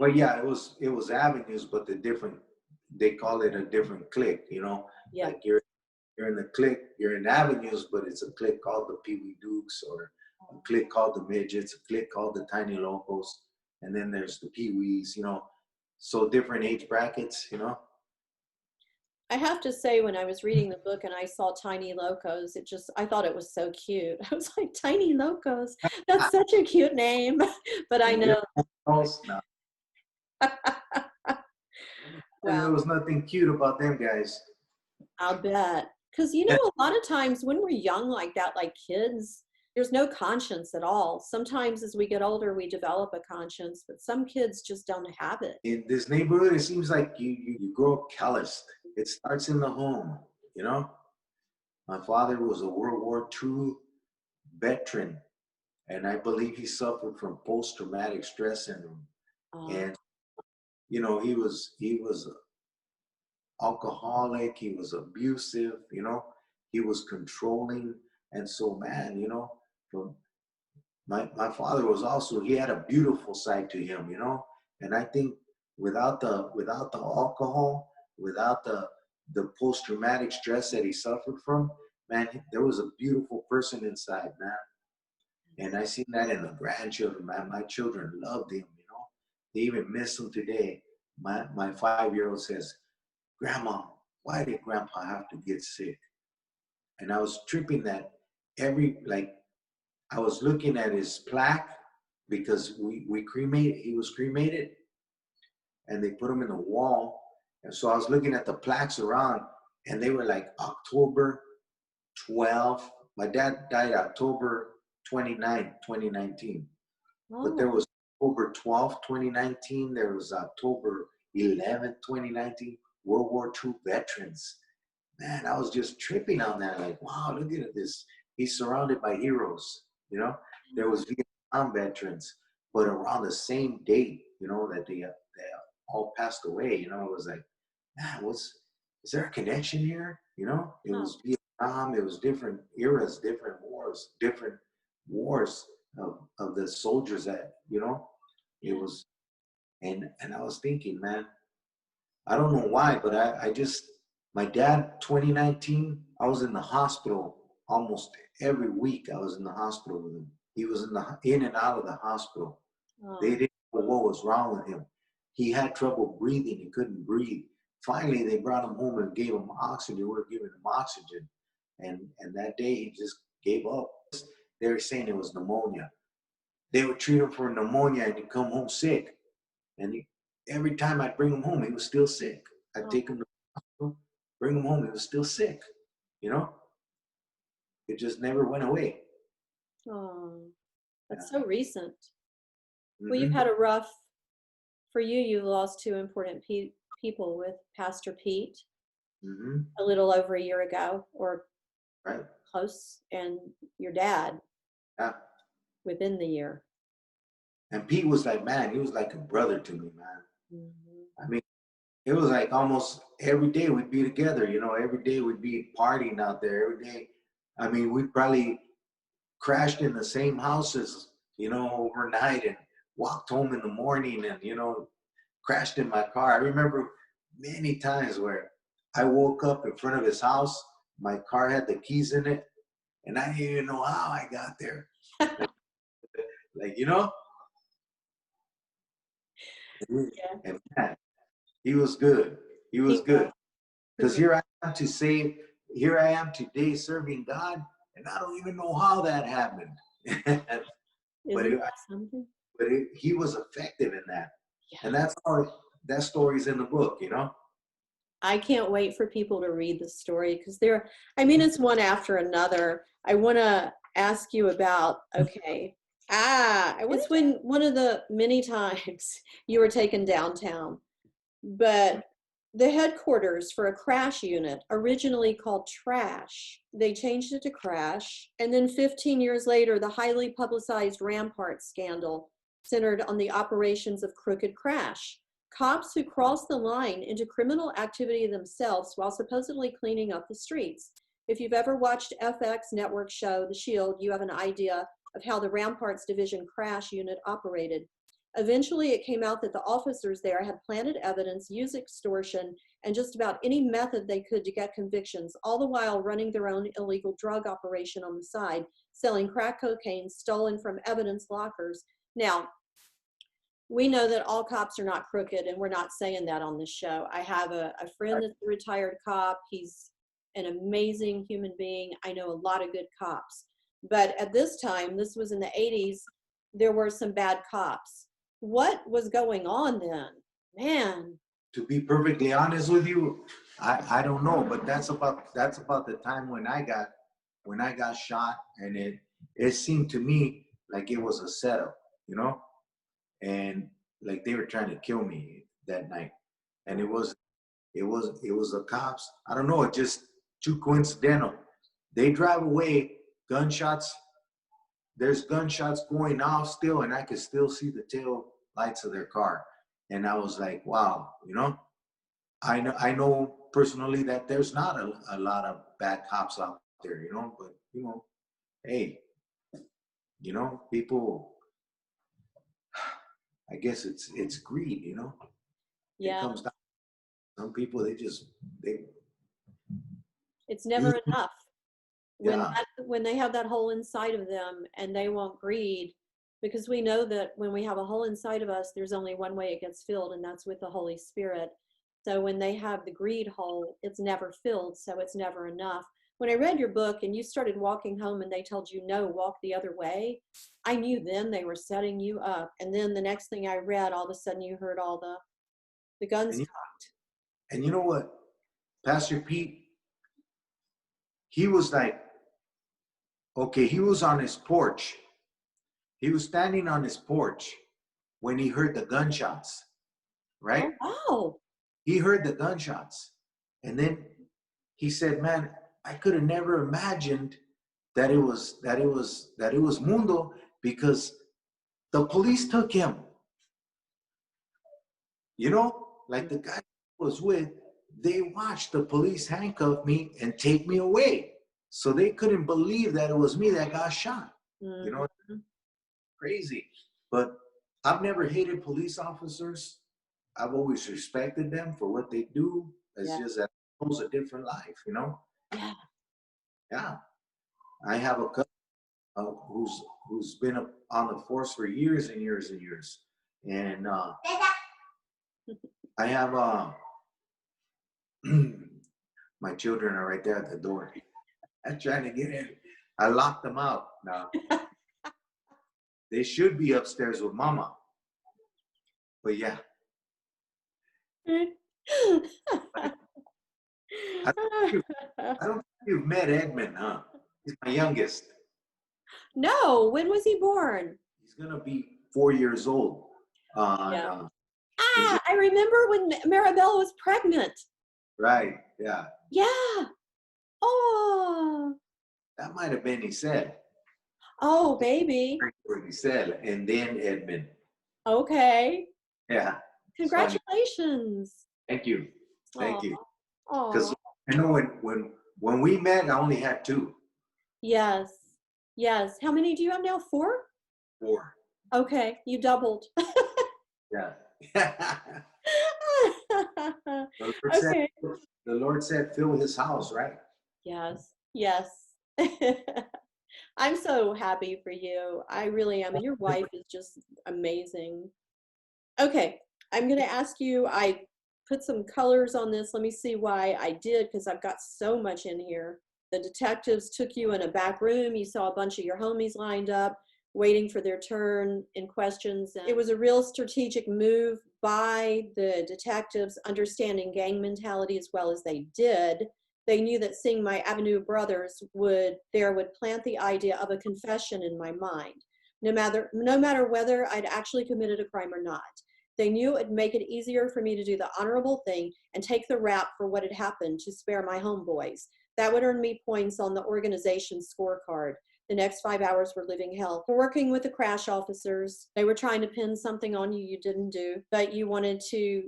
Well, yeah, it was avenues, but they call it a different clique, Yeah. like you're in the clique, you're in avenues, but it's a clique called the Pee Wee Dukes, or a clique called the Midgets, a clique called the Tiny Locos, and then there's the Pee Wees, so different age brackets. I have to say, when I was reading the book and I saw Tiny Locos, I thought it was so cute. I was like, Tiny Locos, that's such a cute name. But I And they're know, almost now. There wow, was nothing cute about them guys. I'll bet. Because, a lot of times when we're young like that, like kids, there's no conscience at all. Sometimes as we get older, we develop a conscience, but some kids just don't have it. In this neighborhood, it seems like you grow up calloused. It starts in the home, you know. My father was a World War II veteran, and I believe he suffered from post-traumatic stress syndrome. Uh, And he was alcoholic, he was abusive, he was controlling, and so man, from my father was also, he had a beautiful side to him, and I think without the alcohol, without the post-traumatic stress that he suffered from, man, there was a beautiful person inside, man. And I seen that in the grandchildren, man. My children loved him. They even miss him today. My 5-year-old says, Grandma, why did Grandpa have to get sick? And I was tripping that like, I was looking at his plaque, because he was cremated, and they put him in the wall. And so I was looking at the plaques around, and they were like October 12th. My dad died October 29th, 2019. But there oh, was October 12th, 2019. There was October 11th, 2019. World War II veterans. Man, I was just tripping on that. Like, wow, look at this. He's surrounded by heroes. There was Vietnam veterans, but around the same date, that they all passed away. It was like, man, is there a connection here? It oh, was Vietnam. It was different eras, different wars of the soldiers that, it yeah. was. And I was thinking, man, I don't know why, but I just, my dad, 2019, I was in the hospital almost every week. I was in the hospital with him. He was in and out of the hospital. They Oh, didn't know what was wrong with him. He had trouble breathing. He couldn't breathe. Finally, they brought him home and gave him oxygen. We were giving him oxygen. And that day, he just gave up. They were saying it was pneumonia. They would treat him for pneumonia, and he'd come home sick. And every time I'd bring him home, he was still sick. I'd oh, take him to the hospital, bring him home, he was still sick. You know, it just never went away. oh. Yeah. That's so recent. Well, you've Mm-hmm. had a rough, for you, you lost two important people with Pastor Pete Mm-hmm. a little over a year ago, or Right. close, and your dad Yeah. within the year. And Pete was like, man, he was like a brother to me, man. Mhm. I mean, it was like almost every day we'd be together. Every day we'd be partying out there. Every day, I mean, we probably crashed in the same houses, overnight, and walked home in the morning, and crashed in my car. I remember many times where I woke up in front of his house. My car had the keys in it, and I didn't even know how I got there. Like, like. Yeah, And man, he was good. He was he was. good. He Because was. here I am today serving God, and I don't even know how that happened. but Isn't it, that something? he was effective in that, Yeah. and that story's in the book. I can't wait for people to read the story because I mean, it's one after another. I want to ask you about, okay, it's when one of the many times you were taken downtown, but the headquarters for a crash unit, originally called Trash, they changed it to Crash. And then 15 years later, the highly publicized Rampart scandal centered on the operations of Crooked Crash, cops who crossed the line into criminal activity themselves while supposedly cleaning up the streets. If you've ever watched FX network show The Shield, you have an idea of how the Ramparts Division Crash unit operated. Eventually, it came out that the officers there had planted evidence, used extortion, and just about any method they could to get convictions, all the while running their own illegal drug operation on the side, selling crack cocaine stolen from evidence lockers. Now, we know that all cops are not crooked, and we're not saying that on this show. I have a friend that's a retired cop. He's an amazing human being. I know a lot of good cops. But at this time, this was in the 80s, there were some bad cops. What was going on then? Man. To be perfectly honest with you, I don't know, but that's about the time when I got shot, and it seemed to me like it was a setup, you know, and like they were trying to kill me that night, and it was the cops. I don't know, it just too coincidental. They drive away, gunshots. There's gunshots going off still, and I could still see the tail lights of their car. And I was like, wow, you know, I know personally that there's not a lot of bad cops out there, you know, but you know, hey, you know, people, I guess it's greed, you know. It Yeah. comes down. Some people they It's never enough. yeah. When they have that hole inside of them and they want greed, because we know that when we have a hole inside of us, there's only one way it gets filled, and that's with the Holy Spirit. So when they have the greed hole, it's never filled, so it's never enough. When I read your book and you started walking home and they told you, no, walk the other way, I knew then they were setting you up. And then the next thing I read, all of a sudden you heard all the guns And you, talked. and you know what, Pastor Pete, he was like, okay, he was on his porch. He was standing on his porch when he heard the gunshots, right? Oh, wow. He heard the gunshots. And then he said, man, I could have never imagined that it was Mundo, because the police took him. You know, like the guy I was with, they watched the police handcuff me and take me away. So they couldn't believe that it was me that got shot. You know, Mm-hmm. crazy. But I've never hated police officers. I've always respected them for what they do. It's Yeah. just that it was a different life, you know? Yeah. Yeah. I have a cousin who's been on the force for years and years and years. And I have my children are right there at the door. I'm trying to get in. I locked them out now. They should be upstairs with mama. But yeah, I I don't think you've met Edmund, huh? He's my youngest. No, when was he born? He's gonna be 4 years old on Yeah. in Ju- I remember when Maribel was pregnant. right. Yeah, Yeah. Oh. that might have been he said. Oh, baby. He said, and then Edmund. Okay. Yeah, it's funny. Congratulations. Thank you, Oh. thank you. Because Oh. I know when we met, I only had two. Yes. Yes. How many do you have now? 4? 4. Okay. You doubled. Yeah. The Lord said, Okay. the Lord said, fill his house, right? Yes. Yes. I'm so happy for you. I really am. And your wife is just amazing. Okay, I'm going to ask you, I put some colors on this. Let me see why I did, because I've got so much in here. The detectives took you in a back room. You saw a bunch of your homies lined up, waiting for their turn in questions. And it was a real strategic move by the detectives, understanding gang mentality as well as they did. They knew that seeing my Avenue brothers would plant the idea of a confession in my mind, no matter whether I'd actually committed a crime or not. They knew it'd make it easier for me to do the honorable thing and take the rap for what had happened to spare my homeboys. That would earn me points on the organization's scorecard. The next 5 hours were living hell. We're working with the crash officers. They were trying to pin something on you didn't do, but you wanted to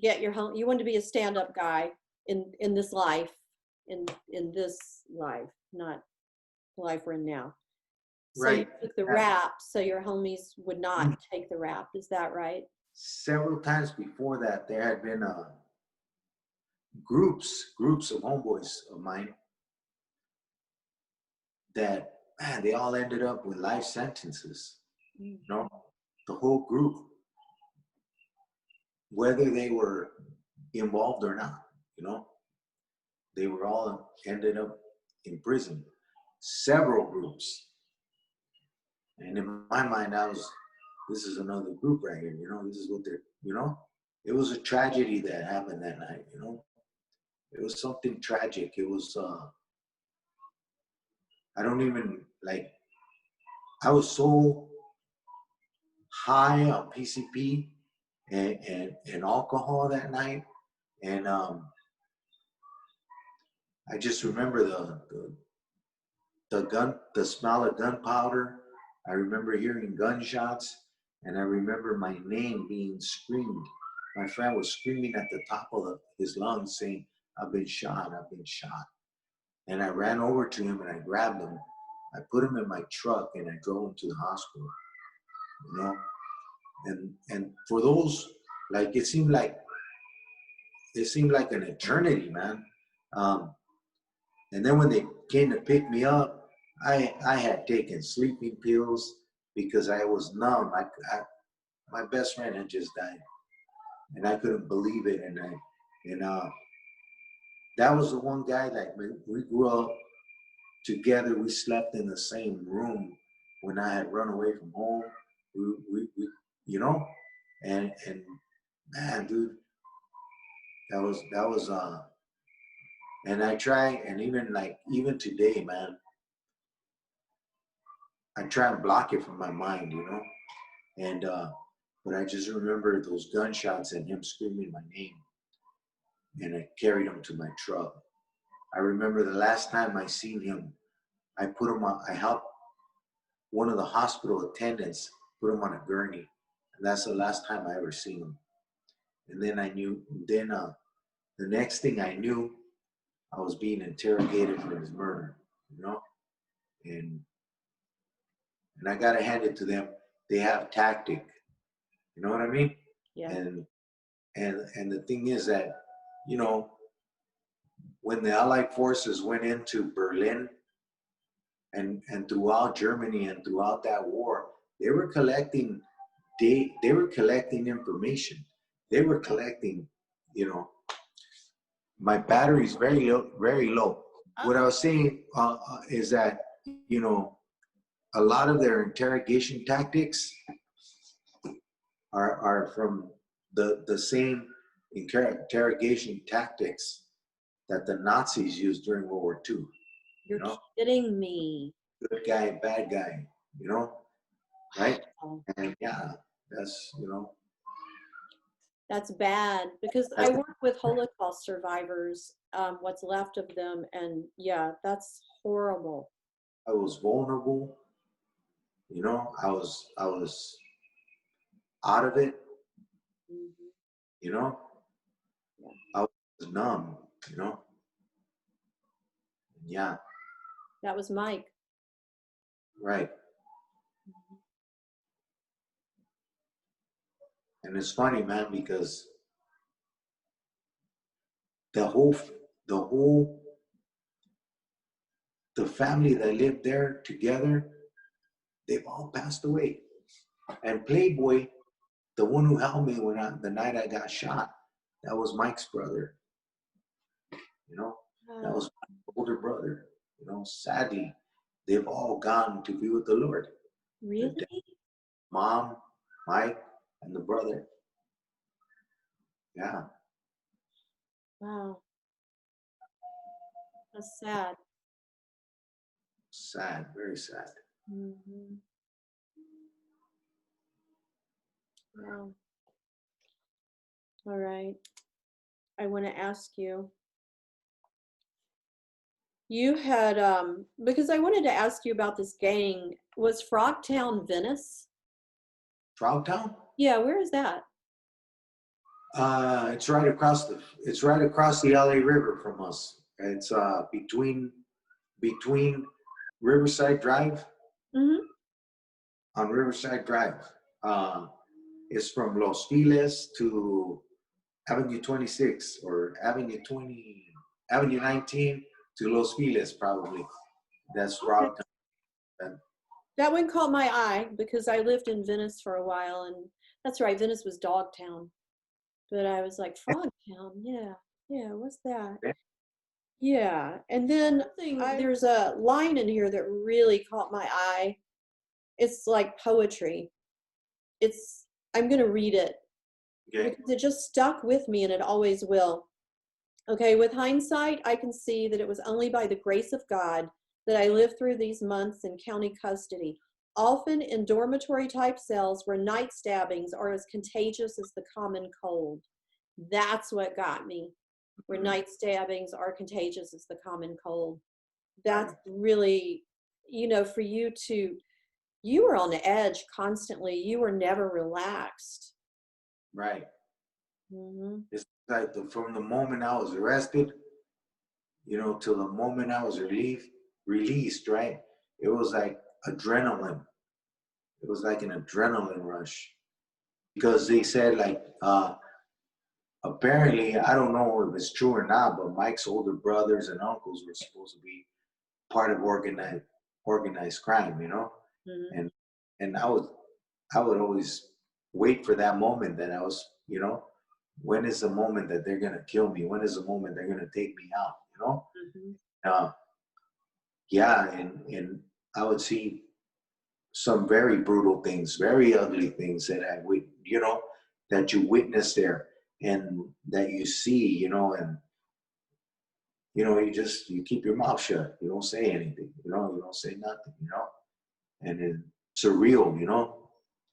get your home. You wanted to be a stand-up guy in this life, in this life, not the life we're in now. So you right. took the rap so your homies would not take the rap. Is that right? Several times before that, there had been groups of homeboys of mine that, man, they all ended up with life sentences. You know, the whole group, whether they were involved or not, you know, they were all ended up in prison. Several groups. And in my mind, this is another group right here, you know, this is what they're, you know, it was a tragedy that happened that night, you know, it was something tragic. It was, I don't even like, I was so high on PCP and alcohol that night. And I just remember the smell of gunpowder. I remember hearing gunshots, and I remember my name being screamed. My friend was screaming at the top of his lungs, saying, "I've been shot, I've been shot." And I ran over to him and I grabbed him. I put him in my truck and I drove him to the hospital. You know, and for those, like it seemed like an eternity, man. Um, and then when they came to pick me up, I had taken sleeping pills because I was numb. My best friend had just died, and I couldn't believe it. And that was the one guy that we grew up together. We slept in the same room when I had run away from home. We you know, and man, dude, that was. And I try, and even today, man, I try and block it from my mind, you know. And but I just remember those gunshots and him screaming my name, and I carried him to my truck. I remember the last time I seen him, I put him on. I helped one of the hospital attendants put him on a gurney, and that's the last time I ever seen him. And then I knew. Then the next thing I knew, I was being interrogated for his murder, you know. And I gotta hand it to them. They have tactic. You know what I mean? Yeah. And the thing is that, you know, when the Allied forces went into Berlin and throughout Germany and throughout that war, they were collecting they were collecting information. They were collecting, you know, my battery's very low, very low. What I was saying is that, you know, a lot of their interrogation tactics are from the same interrogation tactics that the Nazis used during World War II. You're You know, kidding me. good guy, bad guy. You know, right? Oh, And yeah, that's you know, that's bad because I that's, work with Holocaust survivors, what's left of them, and yeah, that's horrible. I was vulnerable. You know, I was out of it. Mhm. You know, Yeah, I was numb. You know, yeah, that was Mike. right. Mhm. And it's funny, man, because the whole the whole the family that lived there together, they've all passed away. And Playboy, the one who helped me the night I got shot, that was Mike's brother. You know, that Oh, was my older brother. You know, sadly, they've all gone to be with the Lord. The dad, really? mom, Mike, and the brother. Yeah, Wow, that's sad. sad, very sad. Hmm. Wow. All right. I want to ask you. You had because I wanted to ask you about this gang. Was Frogtown Venice? Frogtown? Yeah, where is that? It's right across the LA River from us. It's between Riverside Drive. Hmm. on Riverside Drive. Uh, it's from Los Feliz to Avenue 26 or Avenue 19 to Los Feliz, probably. That's Okay. route. That one caught my eye because I lived in Venice for a while, and that's right, Venice was Dogtown. But I was like, Frogtown, yeah, yeah, what's that? Yeah, and then there's a line in here that really caught my eye. It's like poetry. It's I'm gonna read it Okay. because it just stuck with me, and it always will. Okay, with hindsight, I can see that it was only by the grace of God that I lived through these months in county custody, often in dormitory type cells where night stabbings are as contagious as the common cold. That's what got me, where Mhm. night stabbings are contagious as the common cold. That's Right. really, for you were on the edge constantly. You were never relaxed. Right. Hmm. It's like from the moment I was arrested, till the moment I was released, right? It was like adrenaline. It was like an adrenaline rush because they said like apparently I don't know if it's true or not, but Mike's older brothers and uncles were supposed to be part of organized crime, Hmm. and and I would always wait for that moment that I was, when is the moment that they're gonna kill me? When is the moment they're gonna take me out? Hmm. Uh, yeah, and I would see some very brutal things, very ugly things that I would, that you witness there and that you see, and you keep your mouth shut. You don't say anything, you don't say nothing, and it's surreal,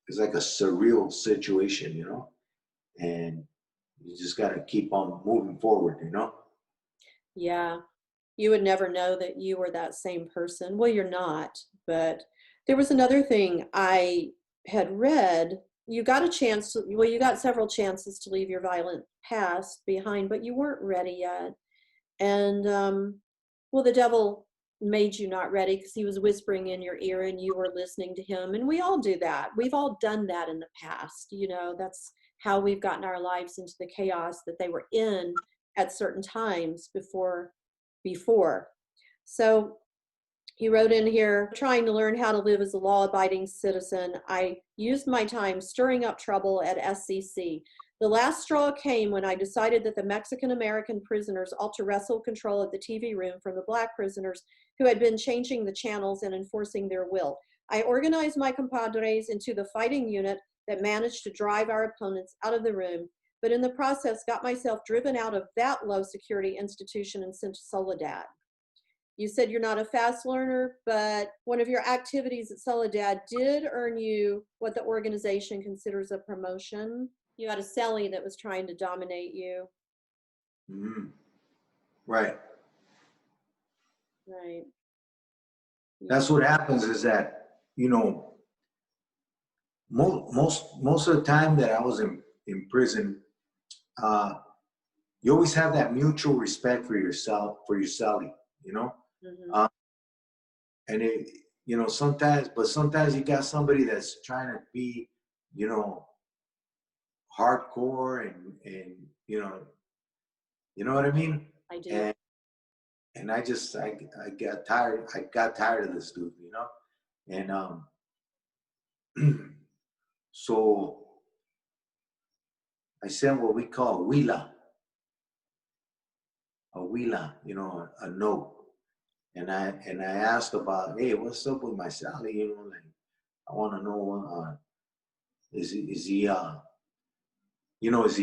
it's like a surreal situation, and you just got to keep on moving forward. Yeah. You would never know that you were that same person. Well, you're not, but there was another thing I had read. You got several chances to leave your violent past behind, but you weren't ready yet. And well, the devil made you not ready because he was whispering in your ear and you were listening to him. And we all do that. We've all done that in the past. That's how we've gotten our lives into the chaos that they were in at certain times before. So he wrote in here, trying to learn how to live as a law abiding citizen. I used my time stirring up trouble at SCC. The last straw came when I decided that the Mexican American prisoners ought to wrestle control of the TV room from the Black prisoners who had been changing the channels and enforcing their will. I organized my compadres into the fighting unit that managed to drive our opponents out of the room, but in the process got myself driven out of that low security institution and sent to Soledad. You said you're not a fast learner, but one of your activities at Soledad did earn you what the organization considers a promotion. You had a cellie that was trying to dominate you. Hmm. Right. Right. Yeah. That's what happens is that, most of the time that I was in prison, uh, you always have that mutual respect for yourself, for your cellie, you know? Hmm. Uh, and sometimes you got somebody that's trying to be, you know, hardcore and you know what I mean? I do. And I got tired of this dude, And so I sent what we call a note. And I asked about, hey, what's up with my Sally? Like I want to know, is he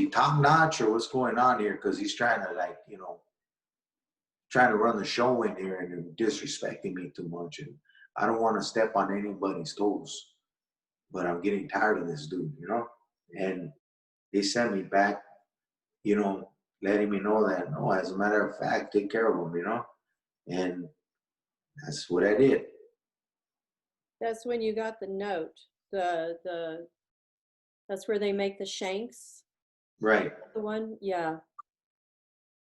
top notch or what's going on here? Because he's trying to trying to run the show in here and disrespecting me too much, and I don't want to step on anybody's toes, but I'm getting tired of this dude. And they sent me back, you know, letting me know that no, as a matter of fact, take care of him. And that's what I did. That's when you got the note. The that's where they make the shanks. Right. The one, yeah.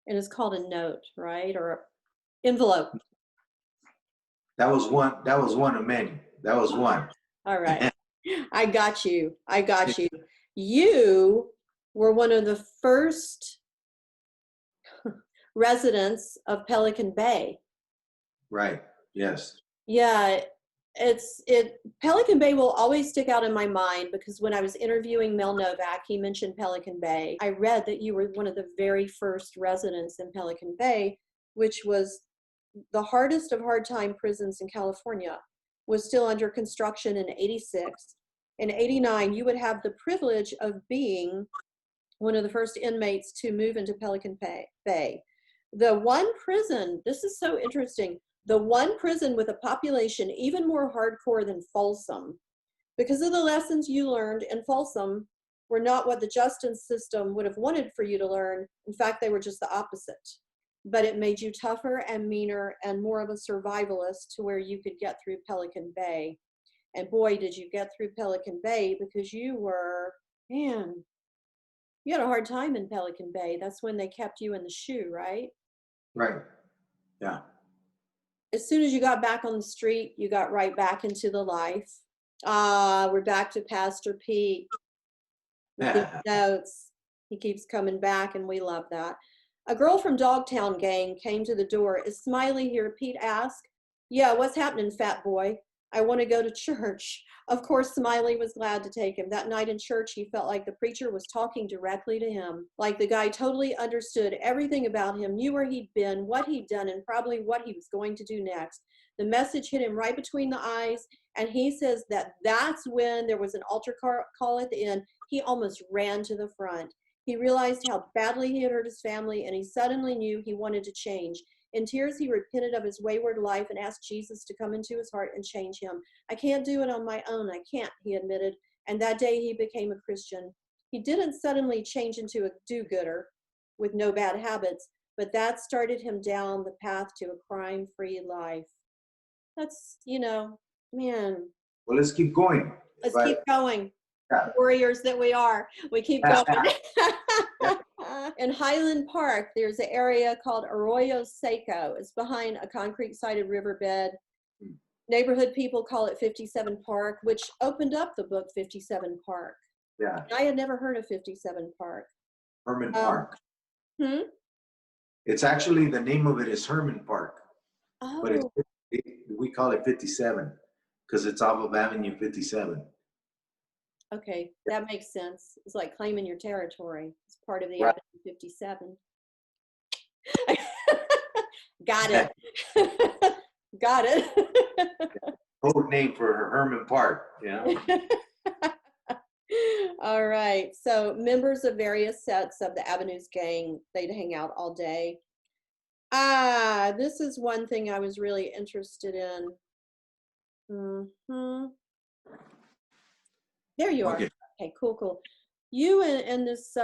And it's called a note, right? Or envelope. That was one of many. That was one. All right. I got you. I got you. You were one of the first residents of Pelican Bay. Right. Yes. Yeah, Pelican Bay will always stick out in my mind because when I was interviewing Mel Novak, he mentioned Pelican Bay. I read that you were one of the very first residents in Pelican Bay, which was the hardest of hard time prisons in California, was still under construction in 86. In 89, you would have the privilege of being one of the first inmates to move into Pelican Bay. The one prison, this is so interesting, the one prison with a population even more hardcore than Folsom, because of the lessons you learned in Folsom were not what the justice system would have wanted for you to learn. In fact, they were just the opposite. But it made you tougher and meaner and more of a survivalist to where you could get through Pelican Bay. And boy, did you get through Pelican Bay, because you were, man, you had a hard time in Pelican Bay. That's when they kept you in the shoe, right? Right. Yeah. As soon as you got back on the street, you got right back into the life. We're back to Pastor Pete with his notes. He keeps coming back, and we love that. A girl from Dogtown Gang came to the door. Is Smiley here? Pete asked. Yeah, what's happening, fat boy? I want to go to church. Of course, Smiley was glad to take him. That night in church, he felt like the preacher was talking directly to him, like the guy totally understood everything about him, knew where he'd been, what he'd done, and probably what he was going to do next. The message hit him right between the eyes, and he says that's when there was an altar call at the end. He almost ran to the front. He realized how badly he had hurt his family, and he suddenly knew he wanted to change. In tears, he repented of his wayward life and asked Jesus to come into his heart and change him. I can't do it on my own. I can't, he admitted. And that day he became a Christian. He didn't suddenly change into a do-gooder with no bad habits, but that started him down the path to a crime-free life. That's, man. Well, let's keep going. Let's keep going. Yeah. Warriors that we are. We keep going. In Highland Park, there's an area called Arroyo Seco. It's behind a concrete-sided riverbed. Neighborhood people call it 57 Park, which opened up the book 57 Park. Yeah. I had never heard of 57 Park. Herman Park. It's actually, the name of it is Herman Park. Oh. But we call it 57 because it's off of Avenue 57. Okay, that makes sense. It's like claiming your territory. It's part of the Right. Avenue 57. Got it. Got it. Code name for Herman Park, All right. So members of various sets of the Avenues gang, they'd hang out all day. This is one thing I was really interested in. There you are. Okay, cool. You and this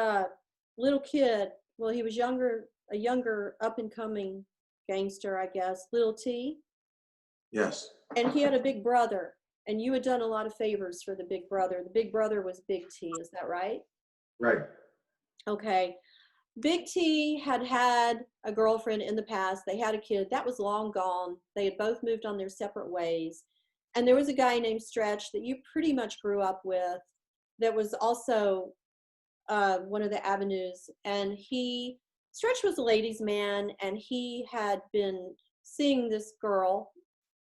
little kid, well, he was a younger up-and-coming gangster, I guess, Little T. Yes. And he had a big brother, and you had done a lot of favors for the big brother. The big brother was Big T, is that right? Right. Okay. Big T had a girlfriend in the past. They had a kid. That was long gone. They had both moved on their separate ways. And there was a guy named Stretch that you pretty much grew up with that was also one of the Avenues. And Stretch was a ladies' man, and he had been seeing this girl,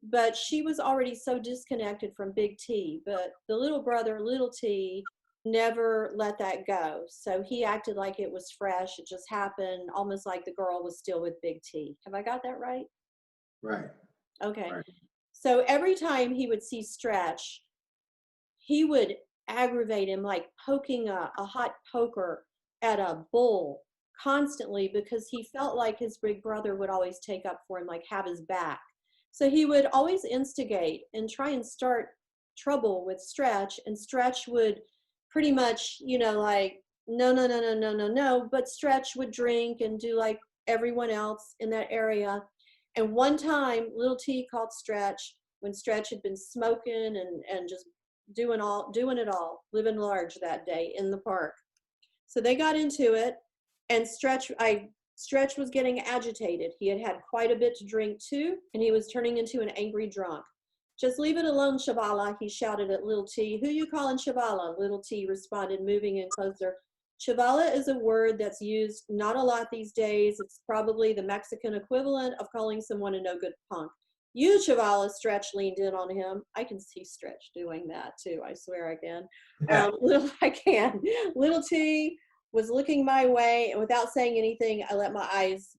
but she was already so disconnected from Big T. But the little brother, Little T, never let that go. So he acted like it was fresh. It just happened, almost like the girl was still with Big T. Have I got that right? Right. Okay. Right. So every time he would see Stretch, he would aggravate him like poking a hot poker at a bull constantly, because he felt like his big brother would always take up for him, like have his back. So he would always instigate and try and start trouble with Stretch, and Stretch would pretty much, like, no, but Stretch would drink and do like everyone else in that area. And one time, Little T called Stretch when Stretch had been smoking and just doing it all, living large that day in the park. So they got into it, and Stretch was getting agitated. He had had quite a bit to drink too, and he was turning into an angry drunk. Just leave it alone, Chavala, he shouted at Little T. Who you calling Chavala? Little T responded, moving in closer. Chavala is a word that's used not a lot these days. It's probably the Mexican equivalent of calling someone a no-good punk. You, Chavala, Stretch leaned in on him. I can see Stretch doing that too, I swear I can. I can. Little T was looking my way, and without saying anything, I let my eyes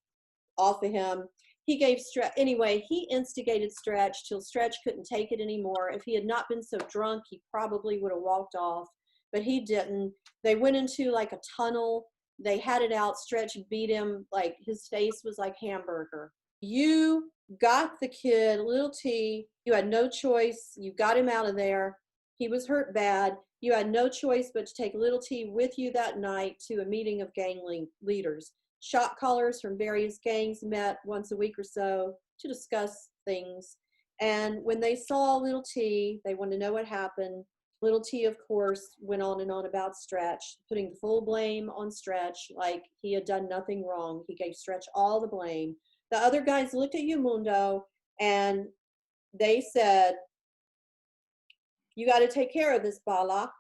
off of him. He gave Stretch, anyway, he instigated Stretch till Stretch couldn't take it anymore. If he had not been so drunk, he probably would have walked off, but he didn't. They went into like a tunnel. They had it out. Stretch beat him, like his face was like hamburger. You got the kid, Little T. You had no choice. You got him out of there. He was hurt bad. You had no choice but to take Little T with you that night to a meeting of gang leaders. Shot callers from various gangs met once a week or so to discuss things. And when they saw Little T, they wanted to know what happened. Little T, of course, went on and on about Stretch, putting the full blame on Stretch like he had done nothing wrong. He gave Stretch all the blame. The other guys looked at Edmundo and they said, you got to take care of this, Bala.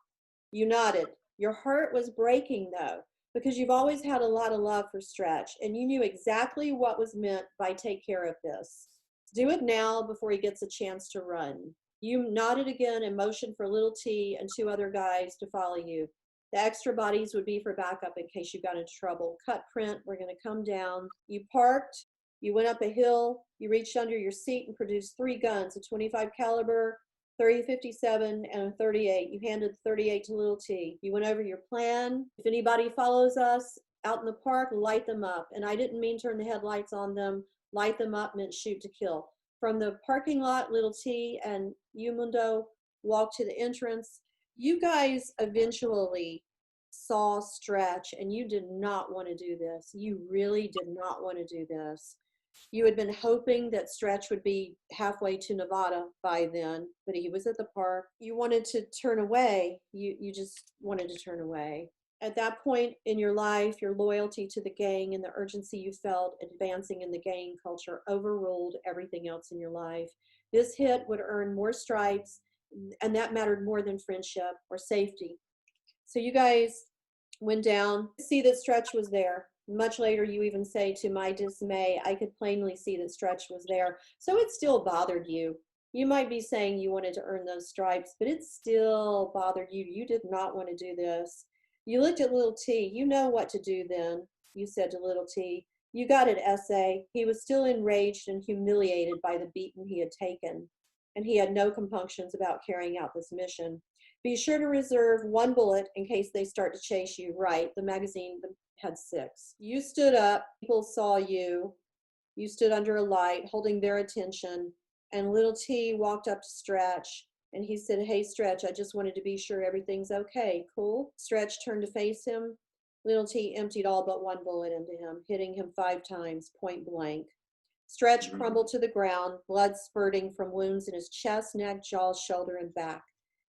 You nodded. Your heart was breaking, though, because you've always had a lot of love for Stretch, and you knew exactly what was meant by take care of this. Do it now before he gets a chance to run. You nodded again and motioned for Little T and two other guys to follow you. The extra bodies would be for backup in case you got into trouble. Cut print, we're going to come down. You parked, you went up a hill, you reached under your seat and produced 3 guns, a 25 caliber, 30-57 and a 38. You handed the 38 to Little T. You went over your plan. If anybody follows us out in the park, light them up. And I didn't mean turn the headlights on them. Light them up meant shoot to kill. From the parking lot, Little T and Edmundo walked to the entrance. You guys eventually saw Stretch, and you did not want to do this. You really did not want to do this. You had been hoping that Stretch would be halfway to Nevada by then, but he was at the park. You wanted to turn away. You just wanted to turn away. At that point in your life, your loyalty to the gang and the urgency you felt advancing in the gang culture overruled everything else in your life. This hit would earn more stripes, and that mattered more than friendship or safety. So you guys went down to see that Stretch was there. Much later, you even say, to my dismay, I could plainly see that Stretch was there. So it still bothered you. You might be saying you wanted to earn those stripes, but it still bothered you. You did not want to do this. You looked at Little T. You know what to do then, you said to Little T. You got it, S.A. He was still enraged and humiliated by the beating he had taken, and he had no compunctions about carrying out this mission. Be sure to reserve 1 bullet in case they start to chase you. Right, the magazine had 6. You stood up. People saw you. You stood under a light, holding their attention, and Little T walked up to Stretch, and he said, hey, Stretch, I just wanted to be sure everything's okay. Cool? Stretch turned to face him. Little T emptied all but 1 bullet into him, hitting him 5 times, point blank. Stretch crumbled to the ground, blood spurting from wounds in his chest, neck, jaw, shoulder, and back.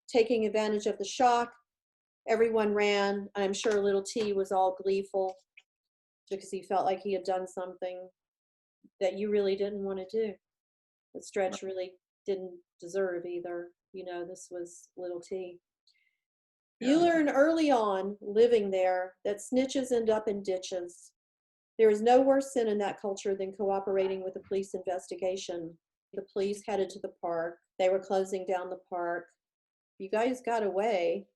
Taking advantage of the shock, everyone ran. I'm sure Little T was all gleeful because he felt like he had done something that you really didn't want to do, that Stretch really didn't deserve either. You know, this was Little T. You learn early on, living there, that snitches end up in ditches. There is no worse sin in that culture than cooperating with a police investigation. The police headed to the park. They were closing down the park. You guys got away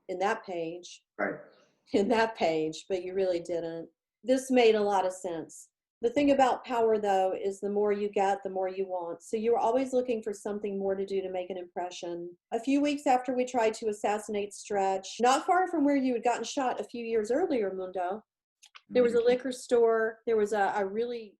in that page. Right. In that page, but you really didn't. This made a lot of sense. The thing about power, though, is the more you get, the more you want. So you were always looking for something more to do to make an impression. A few weeks after we tried to assassinate Stretch, not far from where you had gotten shot a few years earlier, Mundo, there was a liquor store. There was a really